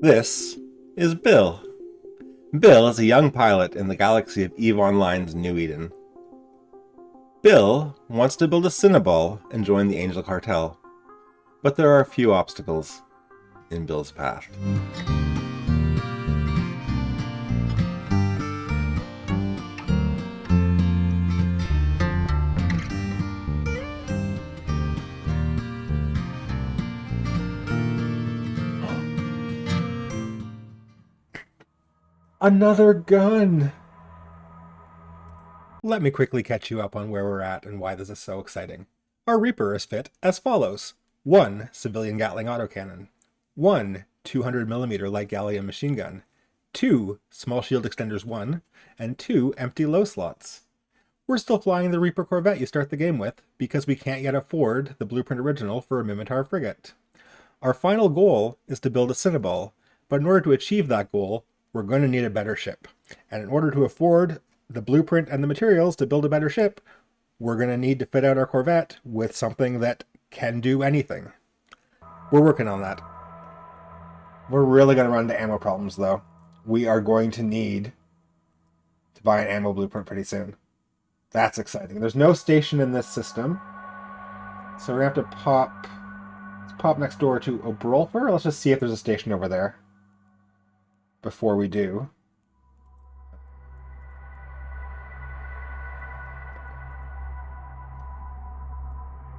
This is Bill. Bill is a young pilot in the galaxy of EVE Online's New Eden. Bill wants to build a Cynabal and join the Angel Cartel, but there are a few obstacles in Bill's path. Another gun! Let me quickly catch you up on where we're at and why this is so exciting. Our Reaper is fit as follows. 1 civilian Gatling autocannon, 1 200mm light gallium machine gun, 2 small shield extenders 1, and 2 empty low slots. We're still flying the Reaper Corvette you start the game with, because we can't yet afford the blueprint original for a Mimitar frigate. Our final goal is to build a Cynabal, but in order to achieve that goal, we're going to need a better ship. And in order to afford the blueprint and the materials to build a better ship, we're going to need to fit out our Corvette with something that can do anything. We're working on that. We're really going to run into ammo problems, though. We are going to need to buy an ammo blueprint pretty soon. That's exciting. There's no station in this system, so we're going to have to pop next door to Obrolfer. Let's just see if there's a station over there before we do.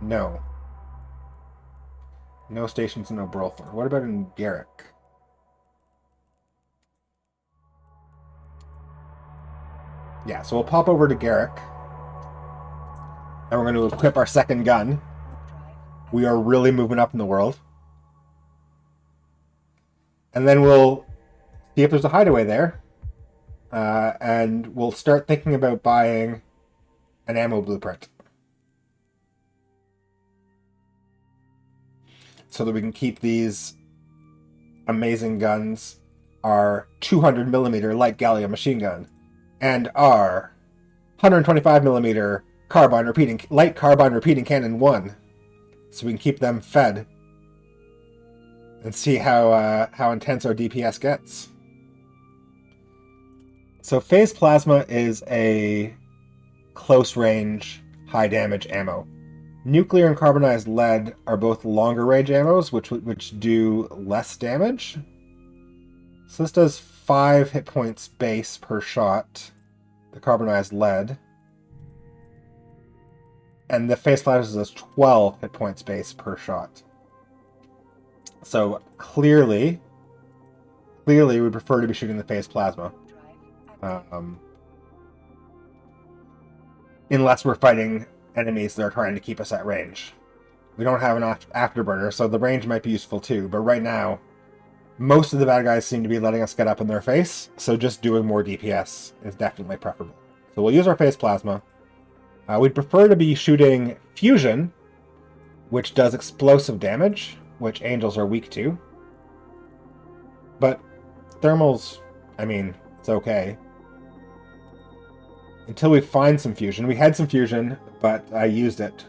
No. No stations in Obrolfer. What about in Garrick? Yeah, so we'll pop over to Garrick. And we're going to equip our second gun. We are really moving up in the world. And then we'll see if there's a hideaway there. And we'll start thinking about buying an ammo blueprint, so that we can keep these amazing guns, our 200mm light gallium machine gun, and our 125mm light carbine repeating cannon 1, so we can keep them fed and see how intense our DPS gets. So phase plasma is a close range, high damage ammo. Nuclear and carbonized lead are both longer range ammos, which do less damage. So this does 5 hit points base per shot, the carbonized lead. And the phase plasma does 12 hit points base per shot. So clearly we prefer to be shooting the phase plasma. Unless we're fighting enemies that are trying to keep us at range. We don't have an afterburner, so the range might be useful too, but right now, most of the bad guys seem to be letting us get up in their face, so just doing more DPS is definitely preferable. So we'll use our phase plasma. We'd prefer to be shooting fusion, which does explosive damage, which angels are weak to. But thermals, I mean, it's okay. Until we find some fusion. We had some fusion, but I used it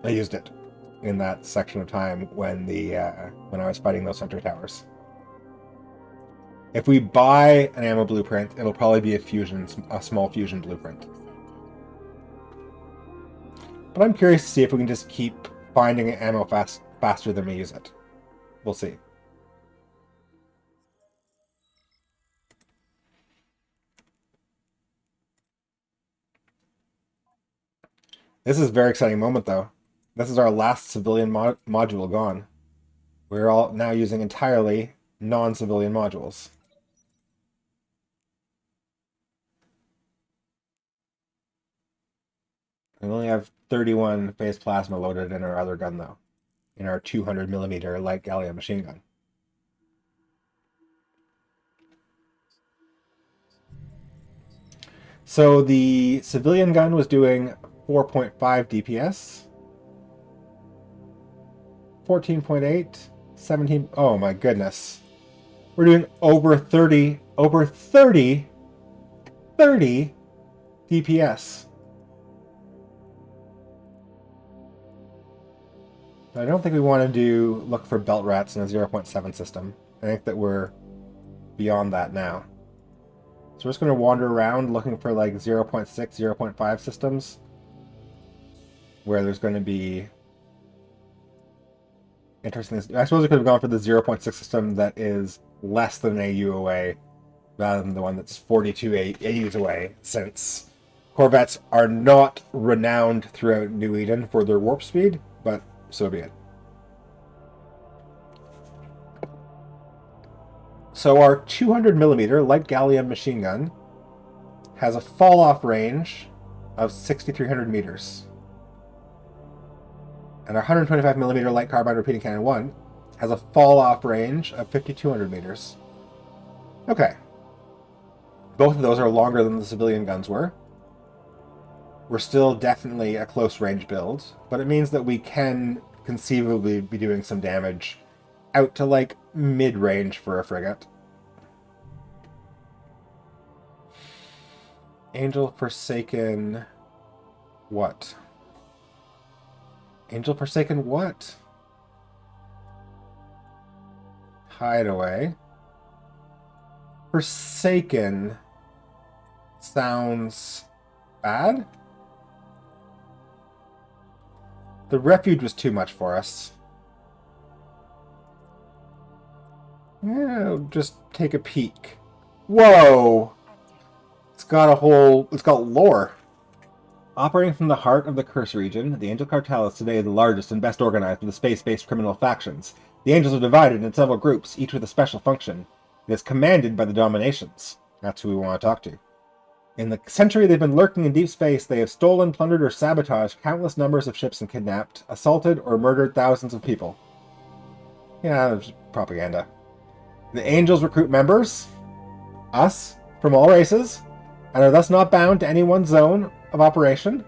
in that section of time when I was fighting those center towers. If we buy an ammo blueprint, it'll probably be a small fusion blueprint. But I'm curious to see if we can just keep finding ammo faster than we use it. We'll see. This is a very exciting moment, though. This is our last civilian module gone. We're all now using entirely non-civilian modules. We only have 31 phase plasma loaded in our other gun, though. In our 200mm light gallium machine gun. So the civilian gun was doing 4.5 DPS. 14.8, 17. Oh my goodness. We're doing over 30 DPS. I don't think we want to look for belt rats in a 0.7 system. I think that we're beyond that now. So we're just going to wander around looking for like 0.6, 0.5 systems where there's going to be interesting. I suppose we could have gone for the 0.6 system that is less than an AU away rather than the one that's 42 AUs away, since Corvettes are not renowned throughout New Eden for their warp speed, but so be it. So our 200mm light gallium machine gun has a fall-off range of 6,300 meters. And our 125mm light carbine repeating cannon 1 has a fall-off range of 5,200 meters. Okay. Both of those are longer than the civilian guns were. We're still definitely a close-range build, but it means that we can conceivably be doing some damage out to, like, mid-range for a frigate. Angel Forsaken... what? Angel Forsaken what? Hideaway. Forsaken sounds bad? The refuge was too much for us. Yeah, just take a peek. Whoa! It's got lore. Operating from the heart of the Curse region, the Angel Cartel is today the largest and best organized of the space-based criminal factions. The Angels are divided into several groups, each with a special function. It is commanded by the Dominations. That's who we want to talk to. In the century they've been lurking in deep space, they have stolen, plundered, or sabotaged countless numbers of ships and kidnapped, assaulted, or murdered thousands of people. Yeah, there's propaganda. The Angels recruit members, us, from all races, and are thus not bound to any one zone of operation.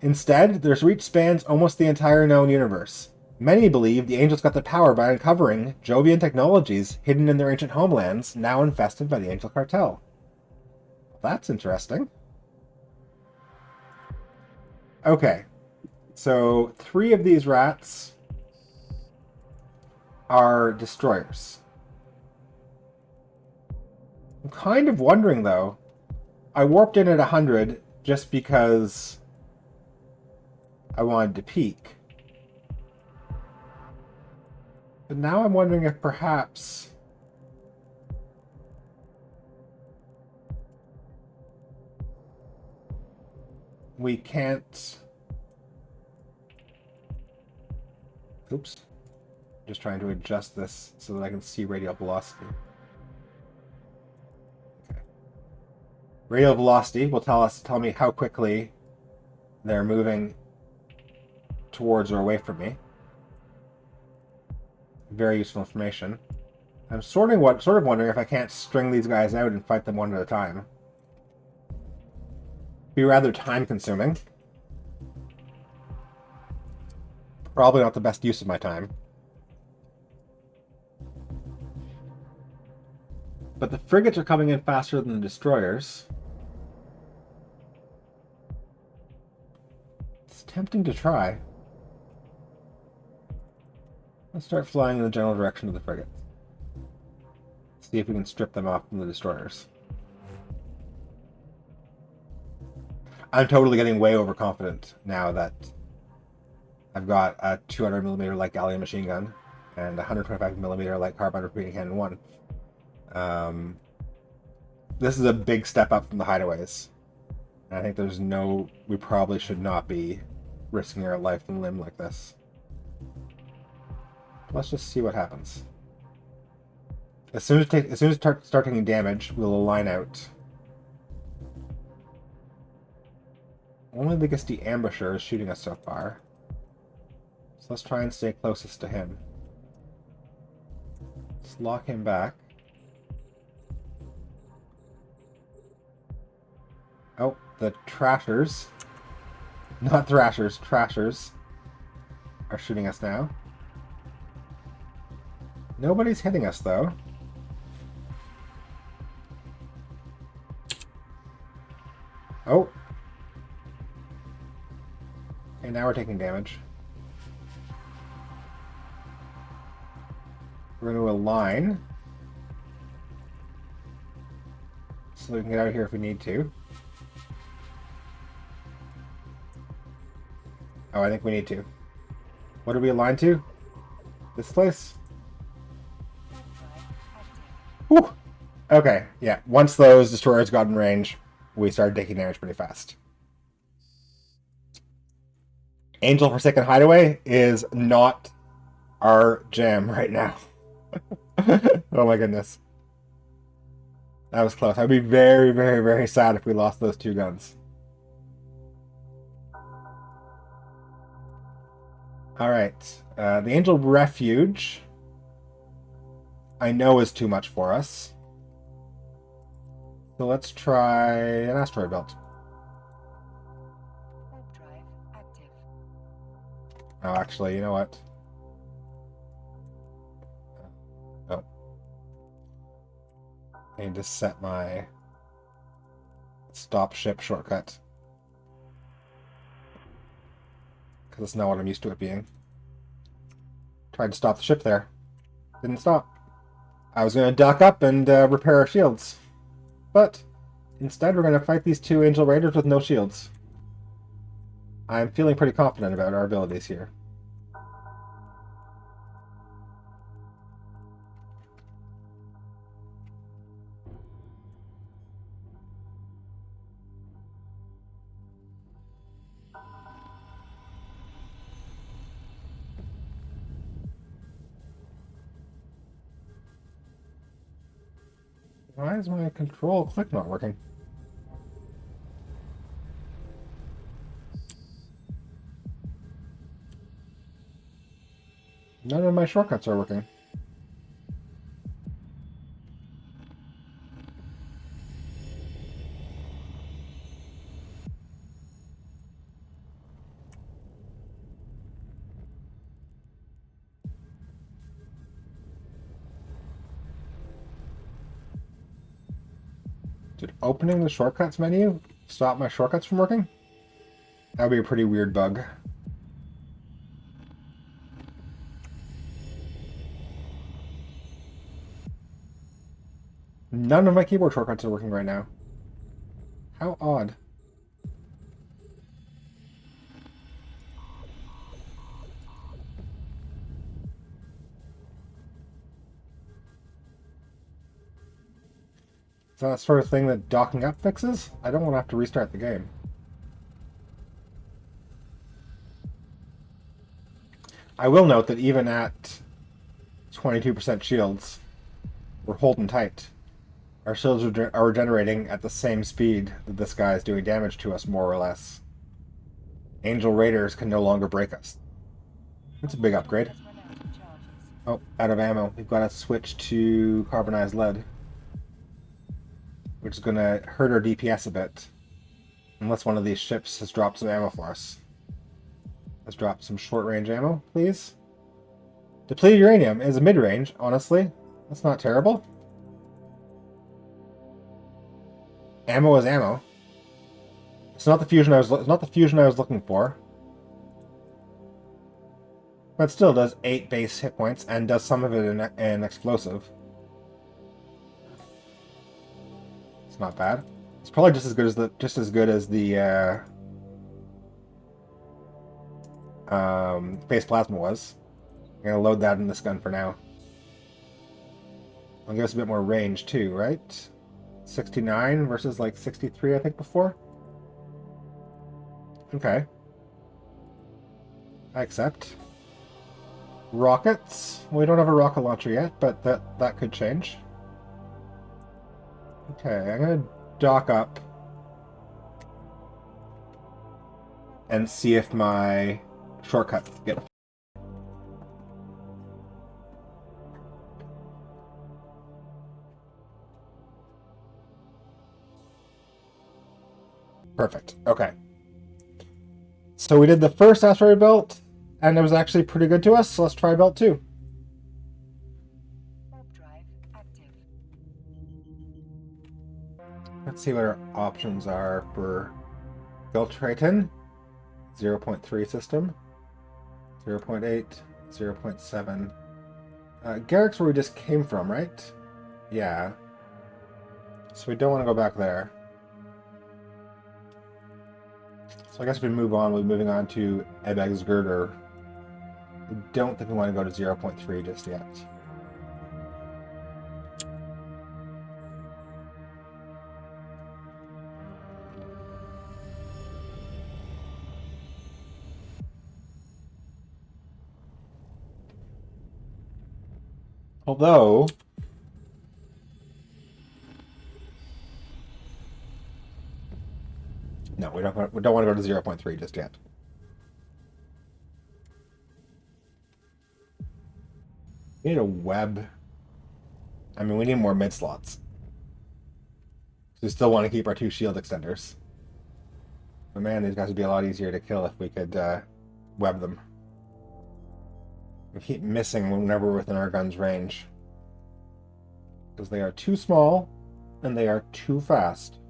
Instead, their reach spans almost the entire known universe. Many believe the Angels got their power by uncovering Jovian technologies hidden in their ancient homelands, now infested by the Angel Cartel. That's interesting. Okay, so 3 of these rats are destroyers. I'm kind of wondering, though. I warped in at 100 just because I wanted to peek. But now I'm wondering if perhaps we can't... Oops. Just trying to adjust this so that I can see radial velocity. Okay. Radial velocity will tell me how quickly they're moving towards or away from me. Very useful information. I'm sort of wondering if I can't string these guys out and fight them one at a time. Be rather time consuming. Probably not the best use of my time. But the frigates are coming in faster than the destroyers. It's tempting to try. Let's start flying in the general direction of the frigates. See if we can strip them off from the destroyers. I'm totally getting way overconfident now that I've got a 200mm light gallium machine gun and a 125mm light carbine repeating cannon 1. This is a big step up from the hideaways. And I think we probably should not be risking our life and limb like this. Let's just see what happens. As soon as we start taking damage, we'll align out. Only the Gisty Ambusher is shooting us so far. So let's try and stay closest to him. Let's lock him back. Oh, the Trashers. Not Thrashers, Trashers are shooting us now. Nobody's hitting us, though. Oh. And now we're taking damage. We're going to align. So we can get out of here if we need to. Oh, I think we need to. What are we aligned to? This place? Whew. Okay, yeah. Once those destroyers got in range, we started taking damage pretty fast. Angel Forsaken Hideaway is not our jam right now. Oh my goodness. That was close. I'd be very, very, very sad if we lost those two guns. Alright. The Angel Refuge I know is too much for us. So let's try an asteroid belt. Drive active. Oh, actually, you know what? Oh. I need to set my stop ship shortcut. Because it's not what I'm used to it being. Tried to stop the ship there. Didn't stop. I was going to dock up and repair our shields. But instead we're going to fight these two Angel Raiders with no shields. I'm feeling pretty confident about our abilities here. Why is my control click not working? None of my shortcuts are working. Did opening the shortcuts menu stop my shortcuts from working? That would be a pretty weird bug. None of my keyboard shortcuts are working right now. How odd. Is that sort of thing that docking up fixes? I don't want to have to restart the game. I will note that even at 22% shields, we're holding tight. Our shields are regenerating at the same speed that this guy is doing damage to us, more or less. Angel Raiders can no longer break us. That's a big upgrade. Oh, out of ammo. We've got to switch to carbonized lead, which is going to hurt our DPS a bit. Unless one of these ships has dropped some ammo for us. Let's drop some short-range ammo, please. Depleted uranium is a mid-range, honestly. That's not terrible. Ammo is ammo. It's not the fusion I was looking for. But it still does 8 base hit points and does some of it in an explosive. It's not bad. It's probably just as good as the base plasma was. I'm gonna load that in this gun for now. I'll give us a bit more range too, right? 69 versus like 63, I think, before. Okay. I accept. Rockets. We don't have a rocket launcher yet, but that could change. Okay, I'm gonna dock up and see if my shortcuts get. Perfect. Okay. So we did the first asteroid belt, and it was actually pretty good to us, so let's try belt 2. Drive active. Let's see what our options are for Filtratin. 0.3 system. 0.8, 0.7. Garrick's where we just came from, right? Yeah. So we don't want to go back there. So I guess if we move on, we'll be moving on to Ebeg's Girder. I don't think we want to go to 0.3 just yet. Although, no, we don't want to go to 0.3 just yet. We need a web. I mean, we need more mid slots. We still want to keep our 2 shield extenders. But man, these guys would be a lot easier to kill if we could web them. We keep missing whenever we're within our gun's range. Because they are too small, and they are too fast.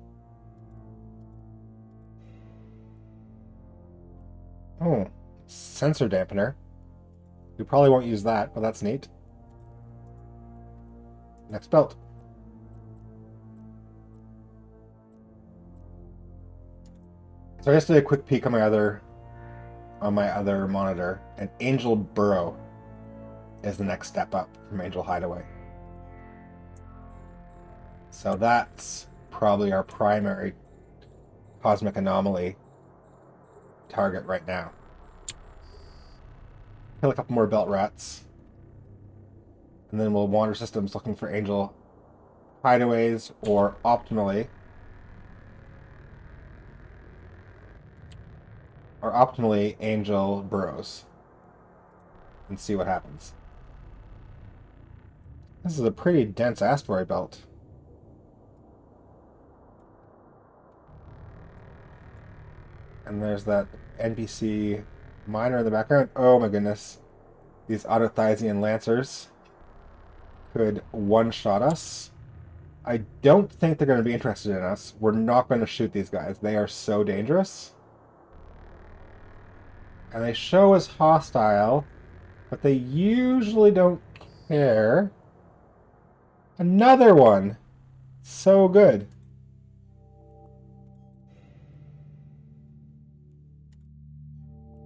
Oh, sensor dampener. We probably won't use that, but that's neat. Next belt. So I just did a quick peek on my other monitor, and Angel Burrow is the next step up from Angel Hideaway. So that's probably our primary cosmic anomaly target right now. Kill a couple more belt rats. And then we'll wander systems looking for Angel Hideaways or optimally Angel Burrows. And see what happens. This is a pretty dense asteroid belt. And there's that NPC miner in the background. Oh my goodness. These Autothysian Lancers could one-shot us. I don't think they're going to be interested in us. We're not going to shoot these guys. They are so dangerous. And they show as hostile, but they usually don't care. Another one! So good.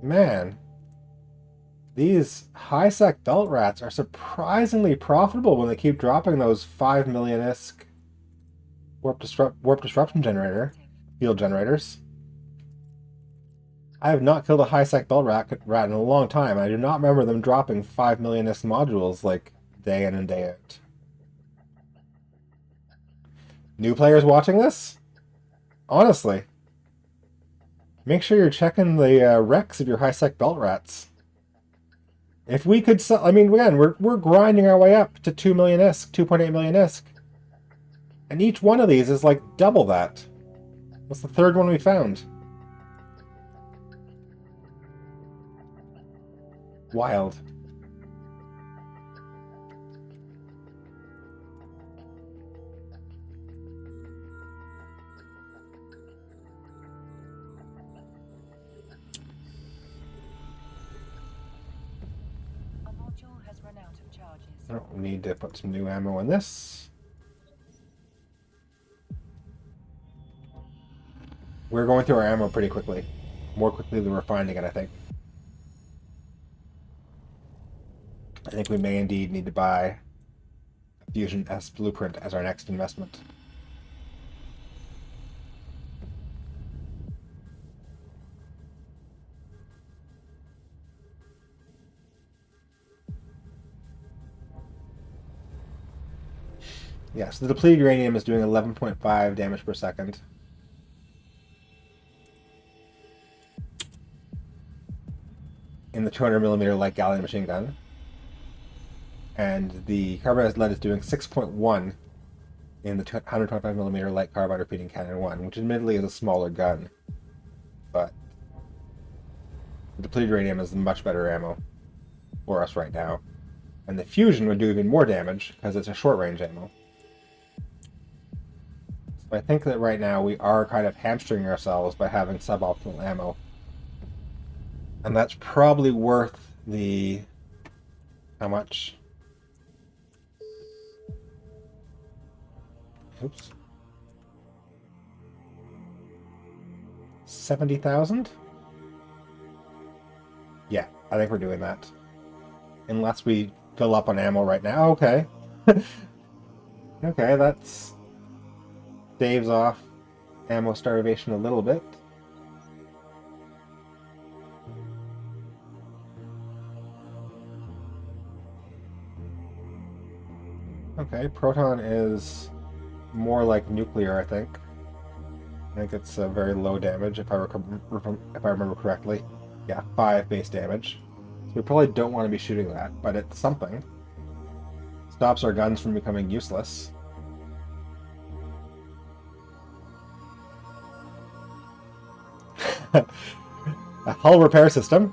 Man, these high-sec belt rats are surprisingly profitable when they keep dropping those 5 million-isk warp disruption field generators. I have not killed a high-sec belt rat in a long time. I do not remember them dropping 5 million-isk modules like day in and day out. New players watching this? Honestly. Make sure you're checking the recs of your high-sec belt rats. If we could sell... I mean, again, we're grinding our way up to 2 million ISK, 2.8 million ISK. And each one of these is like double that. What's the third one we found? Wild. I don't need to put some new ammo in this. We're going through our ammo pretty quickly. More quickly than we're finding it, I think. I think we may indeed need to buy a Fusion S Blueprint as our next investment. Yeah, so the depleted uranium is doing 11.5 damage per second. In the 200mm light gallium machine gun. And the carbonized lead is doing 6.1 in the 125mm light carbide repeating cannon 1, which admittedly is a smaller gun. But the depleted uranium is much better ammo for us right now. And the fusion would do even more damage because it's a short-range ammo. I think that right now we are kind of hamstringing ourselves by having suboptimal ammo And that's probably worth the... How much? Oops. 70,000? Yeah, I think we're doing that. Unless we fill up on ammo right now. Okay. Okay, that's... Staves off ammo starvation a little bit. Okay, proton is more like nuclear, I think. I think it's very low damage, if I remember correctly. Yeah, 5 base damage. So we probably don't want to be shooting that, but it's something. Stops our guns from becoming useless. A hull repair system.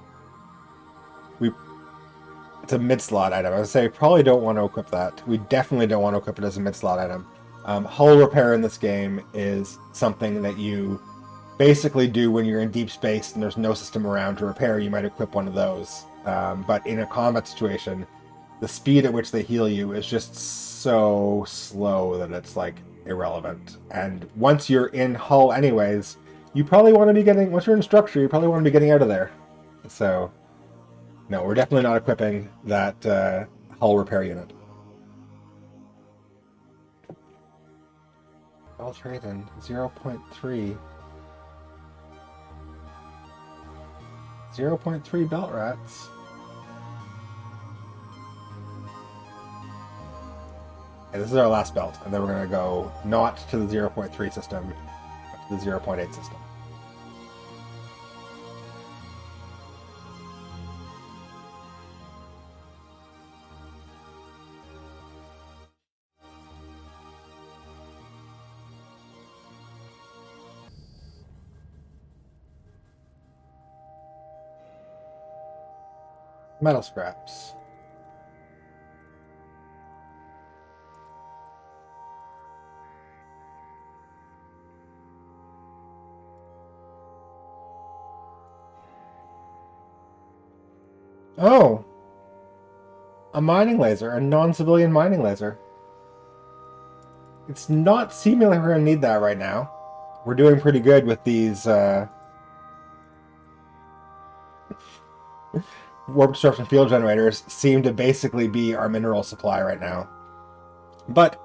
It's a mid-slot item. I would say probably don't want to equip that. We definitely don't want to equip it as a mid-slot item. Hull repair in this game is something that you basically do when you're in deep space and there's no system around to repair. You might equip one of those. But in a combat situation, the speed at which they heal you is just so slow that it's like irrelevant. And once you're in hull anyways, you probably want to be getting, once you're in structure, you probably want to be getting out of there. So, no, we're definitely not equipping that hull repair unit. I'll trade in 0.3. 0.3 belt rats. Okay, this is our last belt, and then we're going to go not to the 0.3 system, but to the 0.8 system. Metal scraps. Oh! A mining laser, a non-civilian mining laser. It's not seeming like we're going to need that right now. We're doing pretty good with these warp disruption field generators seem to basically be our mineral supply right now. But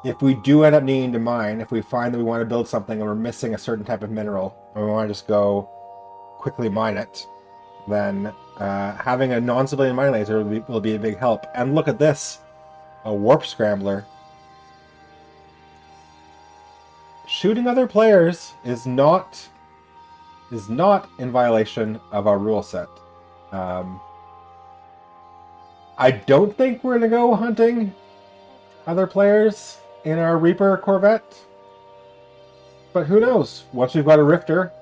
if we do end up needing to mine, if we find that we want to build something and we're missing a certain type of mineral, and we want to just go quickly mine it, then having a non-civilian mining laser will be a big help. And look at this, a warp scrambler. Shooting other players is not in violation of our rule set. I don't think we're going to go hunting other players in our Reaper Corvette. But who knows? Once we've got a Rifter,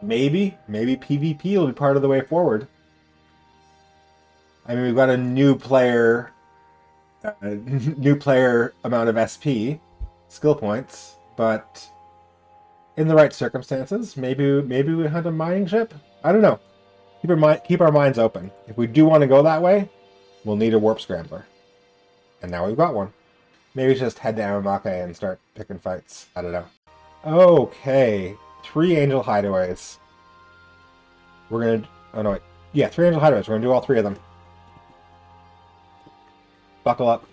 maybe PvP will be part of the way forward. I mean, we've got a new player amount of SP, skill points, but in the right circumstances, maybe we hunt a mining ship. I don't know. Keep our minds open. If we do want to go that way, we'll need a warp scrambler. And now we've got one. Maybe just head to Amamake and start picking fights. I don't know. Okay. 3 angel hideaways. We're gonna... Oh no, wait. Yeah, 3 angel hideaways. We're gonna do all 3 of them. Buckle up.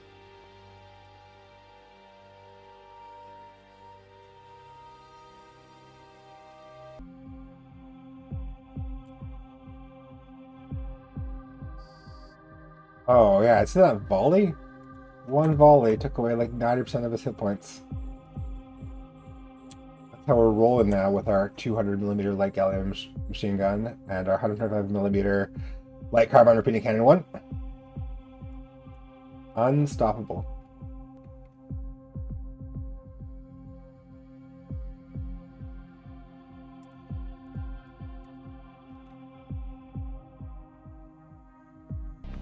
Oh yeah, see that volley? One volley took away like 90% of his hit points. That's how we're rolling now with our 200mm light gallium machine gun and our 125mm light carbine repeating cannon 1. Unstoppable.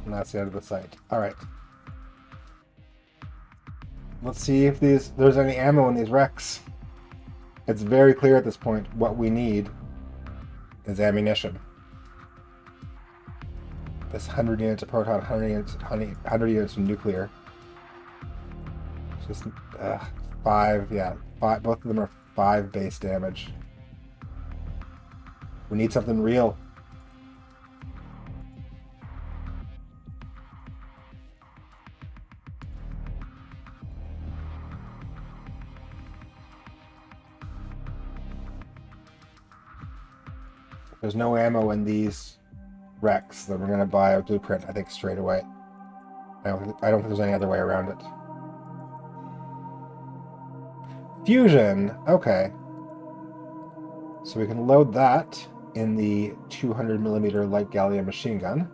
And that's the end of the site. Alright. Let's see if there's any ammo in these wrecks. It's very clear at this point what we need is ammunition. This 100 units of proton, 100 units of nuclear. Just 5, yeah, 5. Both of them are 5 base damage. We need something real. There's no ammo in these wrecks, then we're going to buy a blueprint, I think, straight away. I don't think there's any other way around it. Fusion! Okay. So we can load that in the 200mm light gallium machine gun,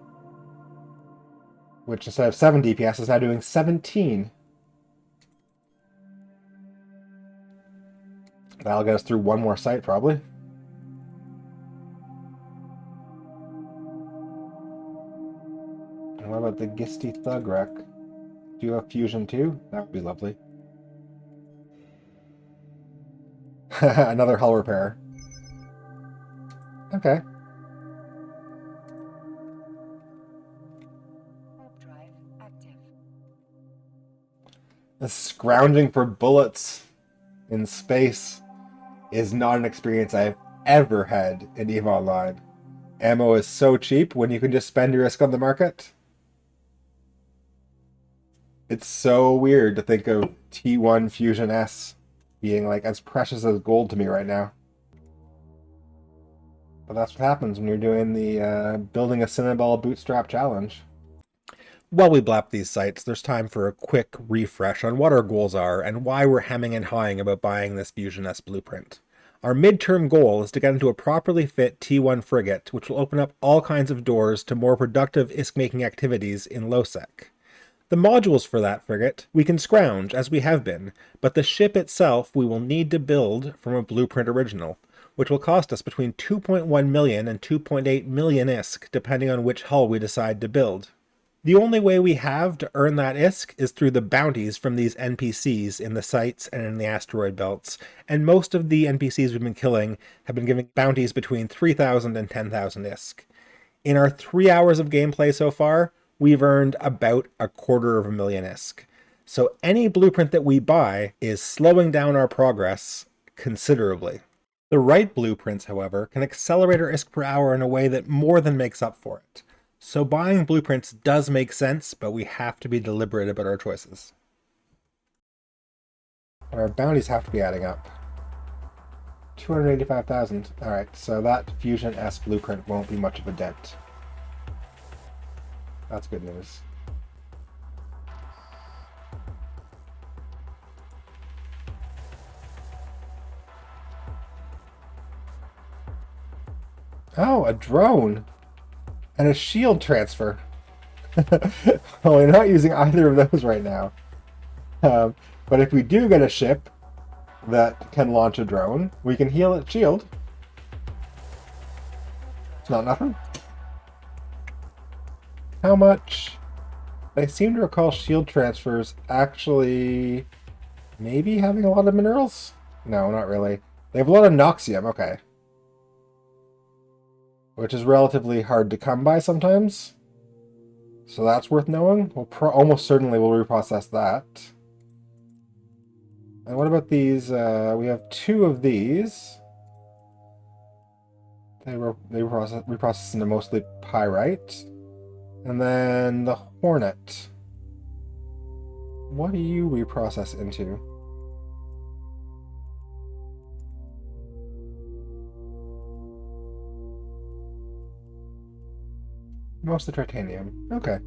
which instead of 7 DPS is now doing 17. That'll get us through one more site, probably. And what about the Gisty Thug wreck? Do you have fusion too? That would be lovely. Another hull repair. Okay. Warp drive active. The scrounging for bullets in space is not an experience I've ever had in EVE Online. Ammo is so cheap when you can just spend your risk on the market. It's so weird to think of T1 Fusion S being like as precious as gold to me right now. But that's what happens when you're doing the building a Cynabal bootstrap challenge. While we blap these sites, there's time for a quick refresh on what our goals are and why we're hemming and hawing about buying this Fusion S blueprint. Our midterm goal is to get into a properly fit T1 frigate, which will open up all kinds of doors to more productive ISK-making activities in low-sec. The modules for that frigate we can scrounge, as we have been, but the ship itself we will need to build from a blueprint original, which will cost us between 2.1 million and 2.8 million ISK, depending on which hull we decide to build. The only way we have to earn that ISK is through the bounties from these NPCs in the sites and in the asteroid belts, and most of the NPCs we've been killing have been giving bounties between 3,000 and 10,000 ISK. In our 3 hours of gameplay so far, we've earned about 250,000 ISK. So any blueprint that we buy is slowing down our progress considerably. The right blueprints, however, can accelerate our ISK per hour in a way that more than makes up for it. So buying blueprints does make sense, but we have to be deliberate about our choices. Our bounties have to be adding up. 285,000. Alright, so that Fusion S blueprint won't be much of a dent. That's good news. Oh, a drone! And a shield transfer. Well, we're not using either of those right now. But if we do get a ship that can launch a drone, we can heal its shield. It's not nothing. How much? I seem to recall shield transfers actually maybe having a lot of minerals? No, not really. They have a lot of Noxium, okay. Which is relatively hard to come by sometimes. So that's worth knowing. We'll almost certainly will reprocess that. And what about these? We have 2 of these. They reprocess into mostly pyrite. And then the Hornet. What do you reprocess into? Mostly titanium. Okay.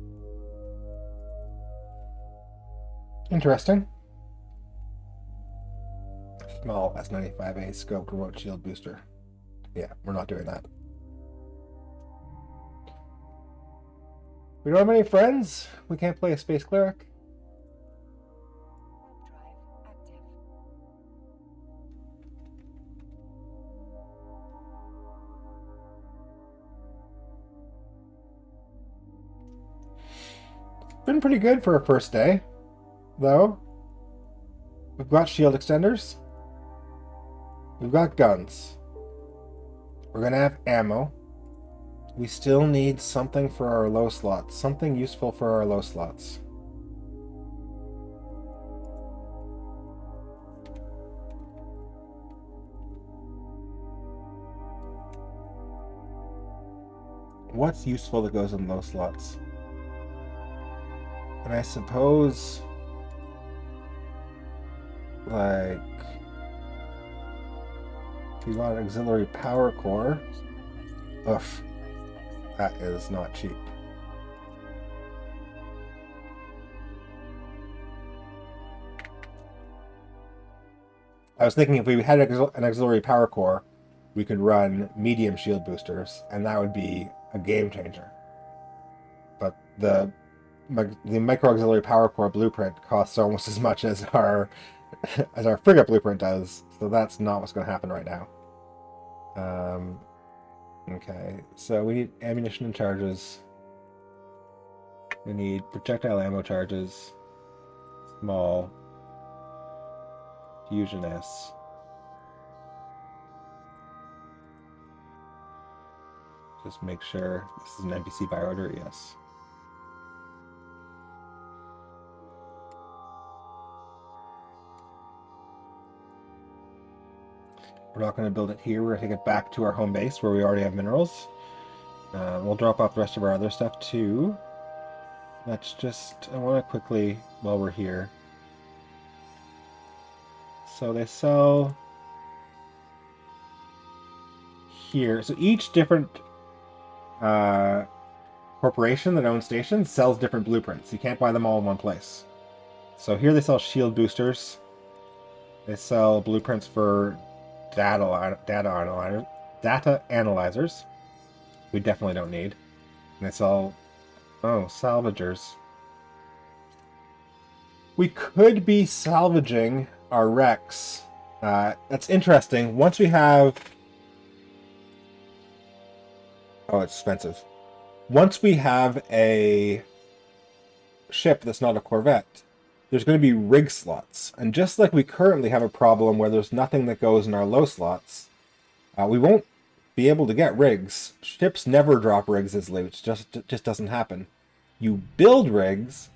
Interesting. Small S95A scope remote shield booster. Yeah, we're not doing that. We don't have any friends. We can't play a space cleric. Warp drive active. Been pretty good for a first day, though. We've got shield extenders. We've got guns. We're gonna have ammo. We still need something for our low slots. Something useful for our low slots. What's useful that goes in low slots? And I suppose, like, if we want an auxiliary power core, ugh, that is not cheap. I was thinking if we had an auxiliary power core, we could run medium shield boosters, and that would be a game changer. But the micro auxiliary power core blueprint costs almost as much as our frigate blueprint does, so that's not what's going to happen right now. Okay, so we need ammunition and charges. We need projectile ammo charges. Small. Fusion S. Just make sure this is an NPC by order, yes. We're not going to build it here. We're going to take it back to our home base where we already have minerals. We'll drop off the rest of our other stuff too. Let's just, I want to quickly, while we're here. So they sell here. So each different corporation that owns stations sells different blueprints. You can't buy them all in one place. So here they sell shield boosters. They sell blueprints for data analyzers. We definitely don't need. And they sell, oh, salvagers. We could be salvaging our wrecks. That's interesting. Once we have... Oh, it's expensive. Once we have a ship that's not a Corvette, there's going to be rig slots. And just like we currently have a problem where there's nothing that goes in our low slots, we won't be able to get rigs. Ships never drop rigs as loot. It just doesn't happen. You build rigs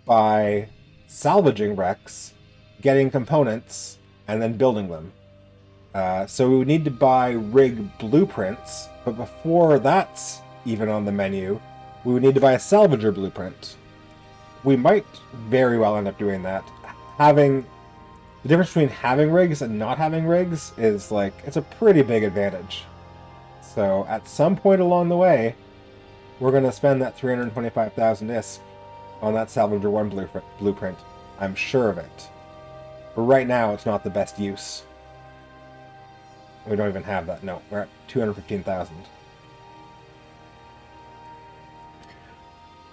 by salvaging wrecks, getting components, and then building them. So we would need to buy rig blueprints, but before that's even on the menu, we would need to buy a salvager blueprint. We might very well end up doing that. The difference between having rigs and not having rigs is like, it's a pretty big advantage. So at some point along the way, we're going to spend that 325,000 ISK on that Salvager 1 blueprint. I'm sure of it. But right now, it's not the best use. We don't even have that. No, we're at 215,000.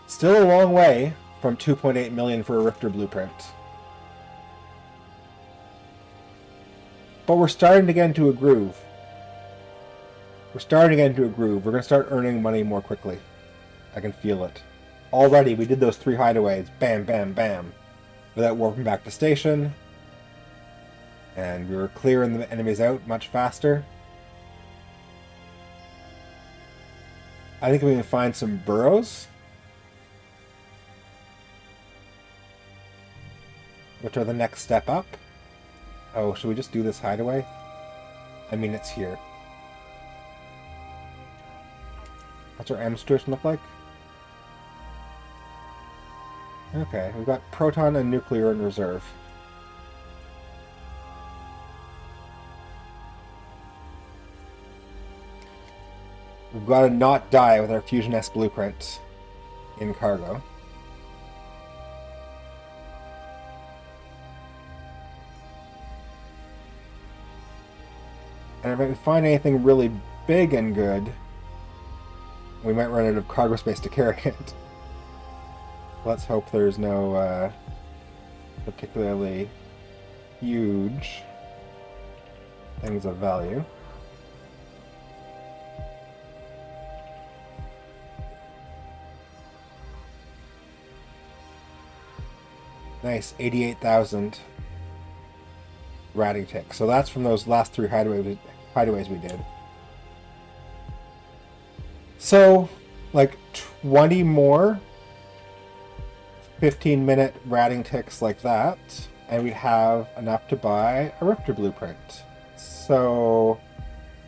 Still a long way from 2.8 million for a Rifter blueprint. But we're starting to get into a groove. We're going to start earning money more quickly. I can feel it. Already, we did those 3 hideaways. Bam, bam, bam. Without warping back to station. And we were clearing the enemies out much faster. I think we can find some burrows, which are the next step up. Oh, should we just do this hideaway? I mean, it's here. What's our M situation look like? Okay, we've got proton and nuclear in reserve. We've got to not die with our Fusion S blueprint in cargo. And if we find anything really big and good, we might run out of cargo space to carry it. Let's hope there's no particularly huge things of value. Nice, 88,000 ratting tick. So that's from those last 3 hideaways we did. So, like 20 more 15-minute ratting ticks like that, and we'd have enough to buy a Rifter blueprint. So,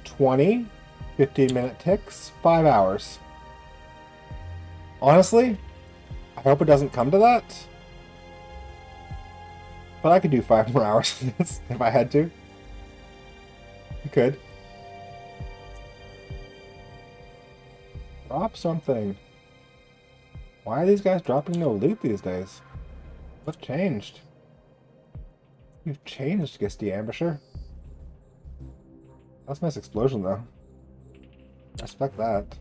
20 15-minute ticks, 5 hours. Honestly, I hope it doesn't come to that. But I could do 5 more hours of this if I had to. I could. Drop something. Why are these guys dropping no loot these days? What's changed? You've changed, Gisty Ambusher. That's a nice explosion, though. I respect that.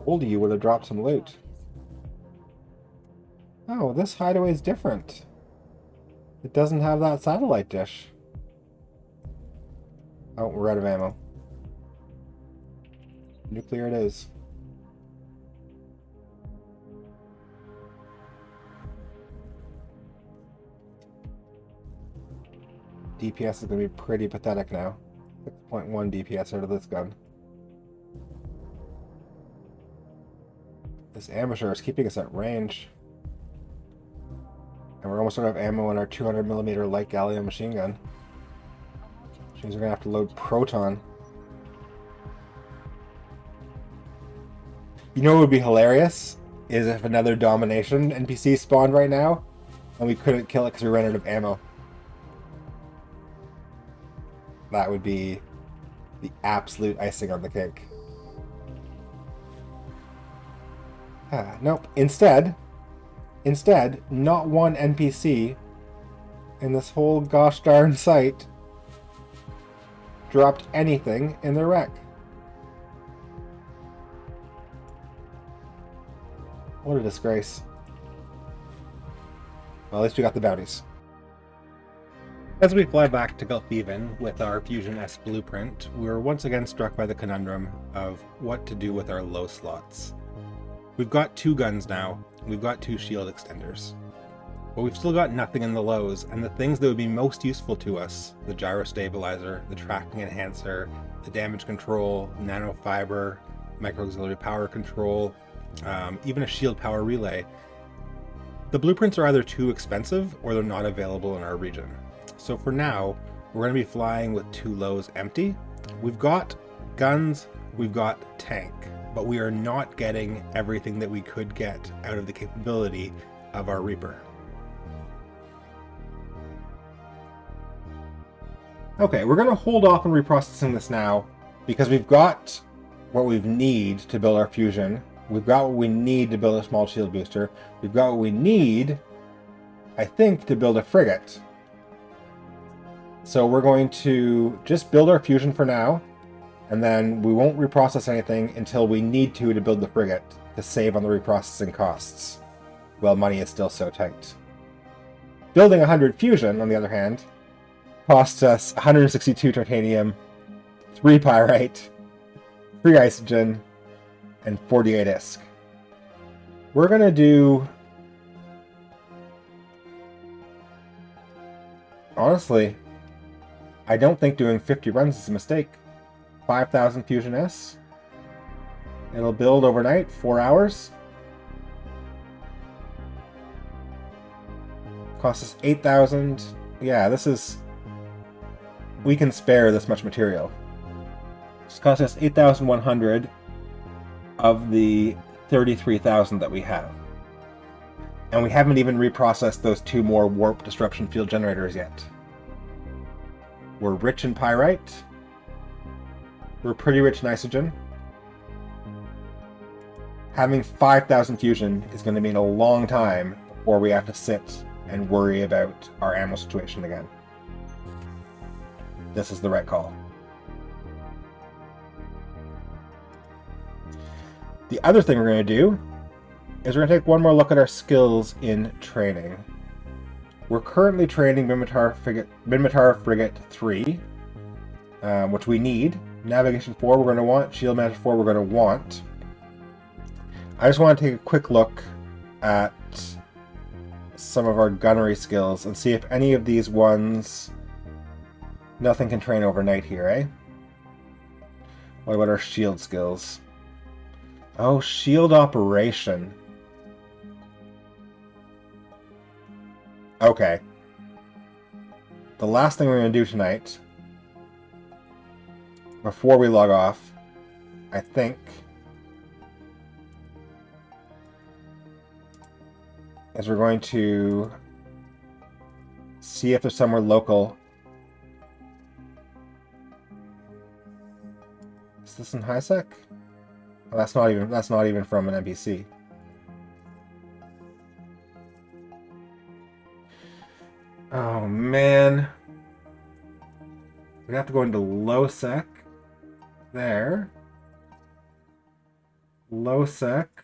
Told you would have dropped some loot. Oh, this hideaway is different. It doesn't have that satellite dish. Oh, we're out of ammo. Nuclear it is. DPS is going to be pretty pathetic now. 6.1 DPS out of this gun. This ambusher is keeping us at range. And we're almost out of ammo in our 200mm light gallium machine gun. Which means we're going to have to load proton. You know what would be hilarious? Is if another domination NPC spawned right now, and we couldn't kill it because we ran out of ammo. That would be the absolute icing on the cake. Nope. Instead, not one NPC in this whole gosh darn site dropped anything in their wreck. What a disgrace. Well, at least we got the bounties. As we fly back to Gulfhaven with our Fusion S blueprint, we were once again struck by the conundrum of what to do with our low slots. We've got 2 guns now, we've got 2 shield extenders, but we've still got nothing in the lows, and the things that would be most useful to us, the gyro stabilizer, the tracking enhancer, the damage control, nanofiber, micro auxiliary power control, even a shield power relay, the blueprints are either too expensive or they're not available in our region. So for now, we're going to be flying with 2 lows empty. We've got guns, we've got tank, but we are not getting everything that we could get out of the capability of our Reaper. Okay, we're going to hold off on reprocessing this now because we've got what we need to build our fusion. We've got what we need to build a small shield booster. We've got what we need, I think, to build a frigate. So we're going to just build our fusion for now, and then we won't reprocess anything until we need to build the frigate to save on the reprocessing costs. Well, money is still so tight. Building 100 fusion, on the other hand, costs us 162 titanium, 3 pyrite, 3 isogen, and 48 ISK. We're going to do... Honestly, I don't think doing 50 runs is a mistake. 5,000 Fusion S. It'll build overnight, 4 hours. Costs us 8,000. Yeah, this is... We can spare this much material. This costs us 8,100 of the 33,000 that we have. And we haven't even reprocessed those 2 more warp disruption field generators yet. We're rich in pyrite. We're pretty rich in isogen. Having 5,000 fusion is going to mean a long time before we have to sit and worry about our ammo situation again. This is the right call. The other thing we're going to do is we're going to take one more look at our skills in training. We're currently training Minmatar Frigate 3, which we need. Navigation 4 we're going to want. Shield Management 4 we're going to want. I just want to take a quick look at some of our gunnery skills and see if any of these ones... Nothing can train overnight here, eh? What about our shield skills? Oh, shield operation. Okay. The last thing we're going to do tonight, before we log off, I think, is we're going to see if there's somewhere local. Is this in high sec? Oh, that's not even from an NPC. Oh man. We have to go into low sec. There. Low sec.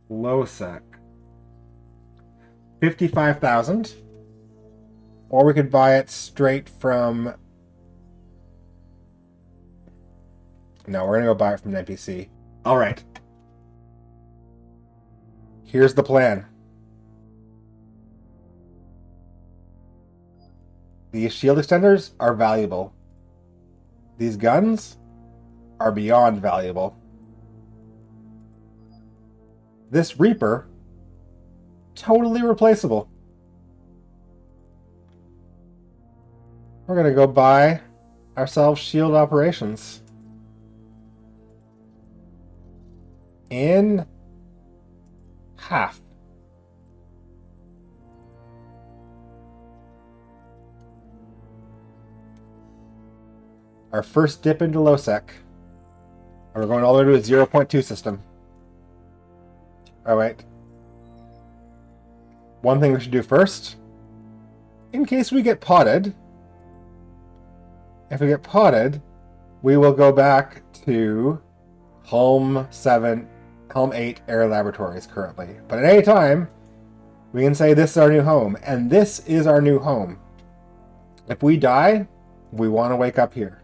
Low sec. 55,000. Or we could buy it straight from... No, we're going to go buy it from an NPC. Alright. Here's the plan. These shield extenders are valuable. These guns are beyond valuable. This Reaper, totally replaceable. We're going to go buy ourselves shield operations. In half. Our first dip into low sec. And we're going all the way to a 0.2 system. Oh wait. One thing we should do first, in case we get potted, if we get potted, we will go back to Home 8 Air Laboratories currently. But at any time, we can say this is our new home, and this is our new home. If we die, we want to wake up here.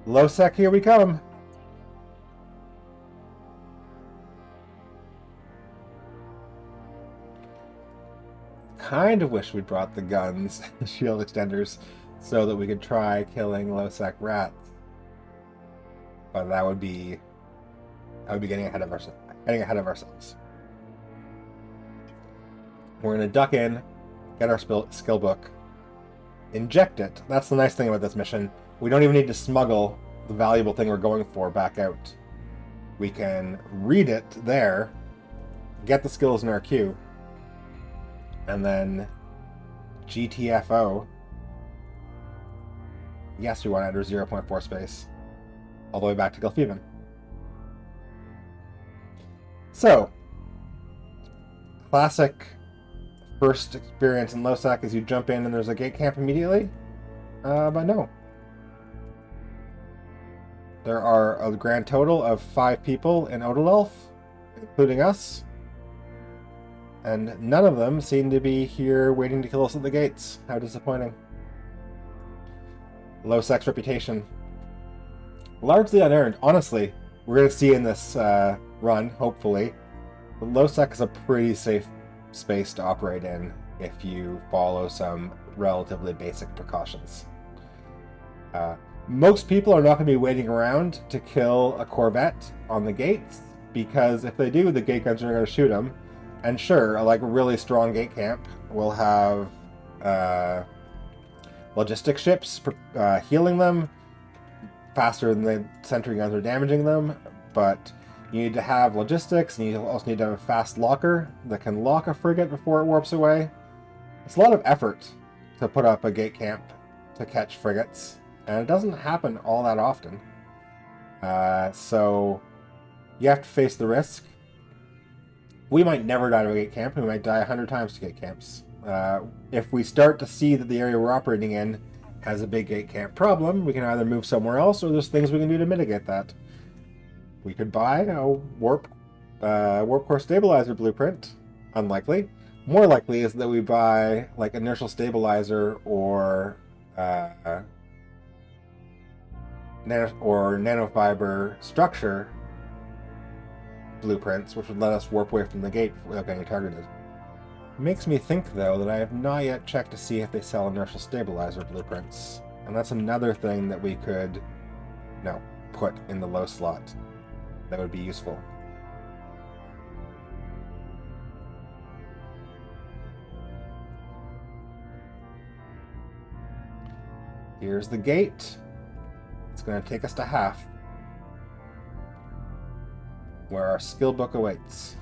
Low sec, here we come. Kind of wish we'd brought the guns, shield extenders, so that we could try killing low sec rats. But that would be getting ahead of ourselves. We're gonna duck in, get our skill book, inject it. That's the nice thing about this mission. We don't even need to smuggle the valuable thing we're going for back out. We can read it there, get the skills in our queue, and then GTFO. Yes, we want to enter 0.4 space all the way back to Gilfeven. So, classic first experience in Losec is you jump in and there's a gate camp immediately. But no. There are a grand total of 5 people in Odalelf, including us. And none of them seem to be here waiting to kill us at the gates. How disappointing. Low sex reputation. Largely unearned. Honestly, we're going to see in this run, hopefully. But low sec is a pretty safe space to operate in if you follow some relatively basic precautions. Most people are not going to be waiting around to kill a Corvette on the gates, because if they do, the gate guns are going to shoot them. And sure, like a really strong gate camp will have logistic ships healing them faster than the sentry guns are damaging them, but you need to have logistics, and you also need to have a fast locker that can lock a frigate before it warps away. It's a lot of effort to put up a gate camp to catch frigates, and it doesn't happen all that often. So you have to face the risk. We might never die to a gate camp, we might die 100 times to gate camps. If we start to see that the area we're operating in has a big gate camp problem, we can either move somewhere else, or there's things we can do to mitigate that. We could buy a warp core stabilizer blueprint. Unlikely. More likely is that we buy like inertial stabilizer or nanofiber structure blueprints, which would let us warp away from the gate without getting targeted. Makes me think, though, that I have not yet checked to see if they sell inertial stabilizer blueprints. And that's another thing that we could, put in the low slot. That would be useful. Here's the gate. It's going to take us to half, where our skill book awaits.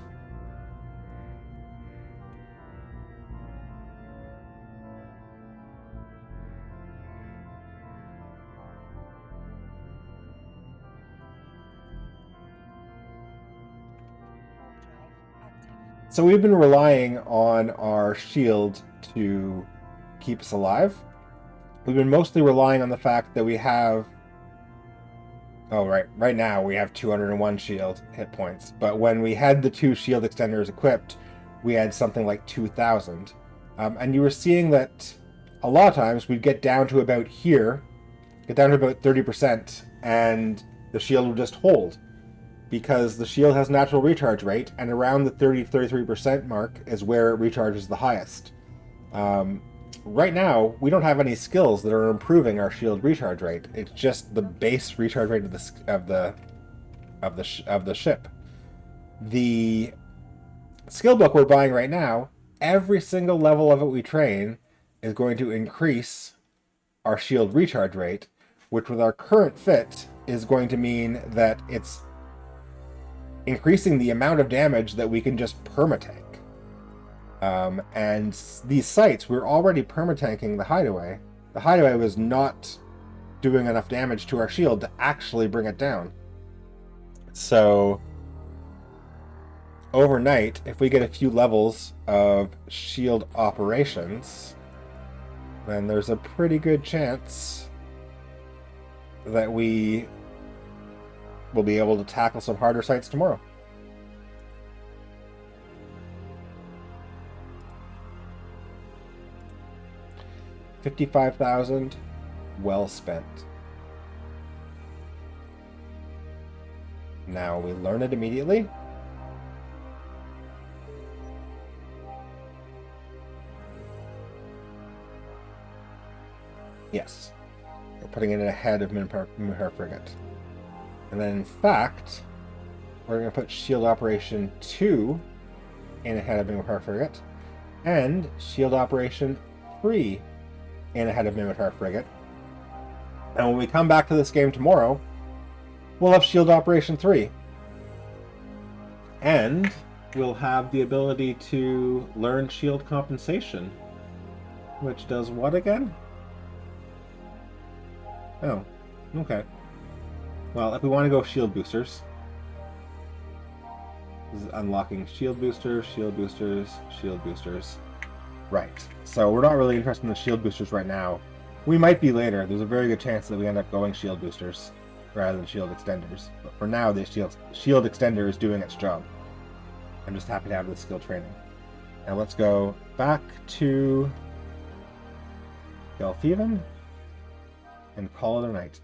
So we've been relying on our shield to keep us alive. We've been mostly relying on the fact that we have... right now we have 201 shield hit points. But when we had the 2 shield extenders equipped, we had something like 2,000. And you were seeing that a lot of times we'd get down to about here, get down to about 30%, and the shield would just hold. Because the shield has natural recharge rate, and around the 30-33% mark is where it recharges the highest. Right now, we don't have any skills that are improving our shield recharge rate. It's just the base recharge rate of the ship. The skill book we're buying right now, every single level of it we train is going to increase our shield recharge rate, which with our current fit is going to mean that it's increasing the amount of damage that we can just permatank. And these sites, we're already permatanking the hideaway. The hideaway was not doing enough damage to our shield to actually bring it down. So overnight, if we get a few levels of shield operations, then there's a pretty good chance that we will be able to tackle some harder sites tomorrow. $55,000, well spent. Now we learn it immediately. Yes, we're putting it ahead of Minhar Frigate. And then in fact, we're going to put Shield Operation 2 in ahead of Minhar Frigate, and Shield Operation 3 in ahead of Minhar Frigate. And when we come back to this game tomorrow, we'll have Shield Operation 3. And we'll have the ability to learn Shield Compensation. Which does what again? Oh, okay. Well, if we want to go Shield Boosters, this is unlocking Shield Boosters, Shield Boosters, Shield Boosters. Right. So we're not really interested in the Shield Boosters right now. We might be later. There's a very good chance that we end up going Shield Boosters rather than Shield Extenders. But for now, the Shield Extender is doing its job. I'm just happy to have this skill training. Now let's go back to Gelfeven and call it a night.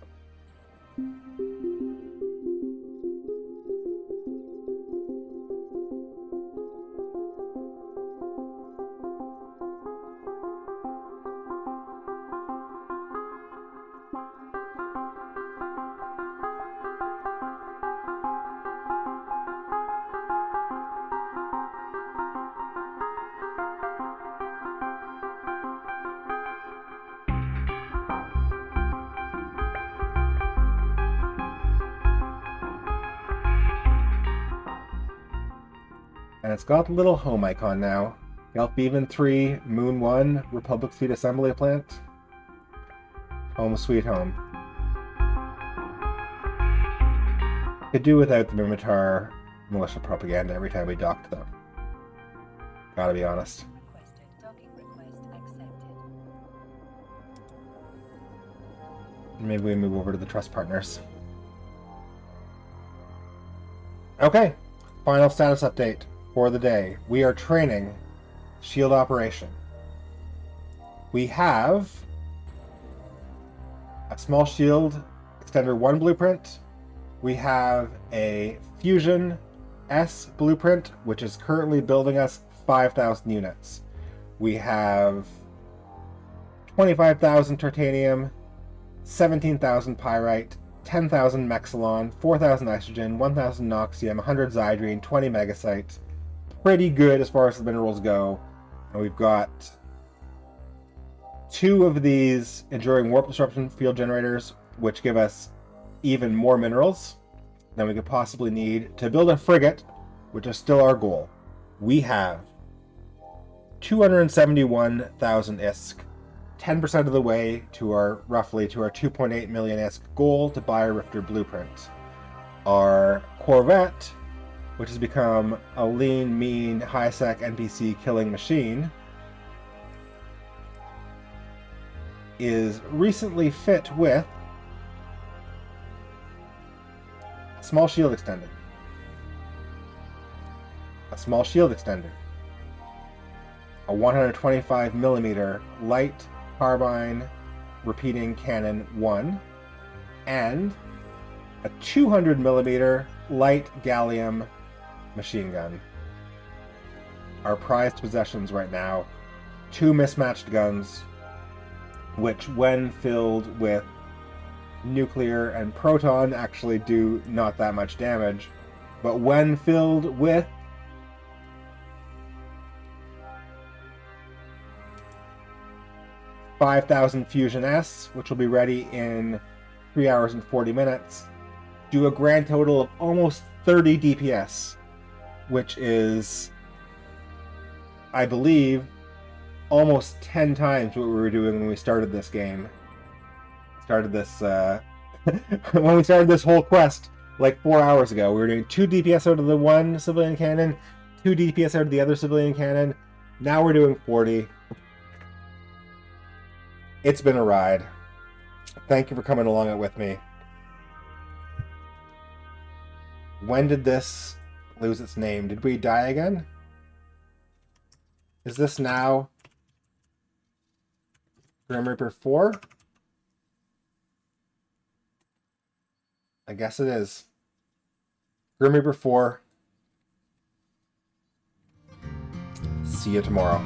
And it's got the little home icon now. Gelfeven 3, Moon 1, Republic Fleet Assembly Plant. Home sweet home. Could do without the Mimitar militia propaganda every time we docked them. Gotta be honest. Requested. Docking request accepted. Maybe we move over to the trust partners. Okay, final status update for the day. We are training Shield Operation. We have a small shield Extender 1 blueprint. We have a Fusion S blueprint, which is currently building us 5,000 units. We have 25,000 titanium, 17,000 pyrite, 10,000 mexilon, 4,000 nitrogen, 1,000 noxium, 100 zydrine, 20 megasite. Pretty good as far as the minerals go. And we've got 2 of these enduring warp disruption field generators, which give us even more minerals than we could possibly need to build a frigate, which is still our goal. We have 271,000 ISK, 10% of the way to our roughly to our 2.8 million ISK goal to buy a Rifter blueprint. Our Corvette, which has become a lean, mean, high-sec NPC killing machine, is recently fit with a small shield extender. A small shield extender. A 125mm light carbine repeating cannon 1, and a 200mm light gallium machine gun. Our prized possessions right now, 2 mismatched guns, which when filled with nuclear and proton actually do not that much damage, but when filled with $5,000 Fusion S, which will be ready in 3 hours and 40 minutes, do a grand total of almost 30 DPS, which is, I believe, almost 10 times what we were doing when we started this game. When we started this whole quest like 4 hours ago. We were doing 2 DPS out of the one civilian cannon, 2 DPS out of the other civilian cannon. Now we're doing 40. It's been a ride. Thank you for coming along it with me. When did this lose its name? Did we die again? Is this now Grim Reaper 4? I guess it is. Grim Reaper 4. See you tomorrow.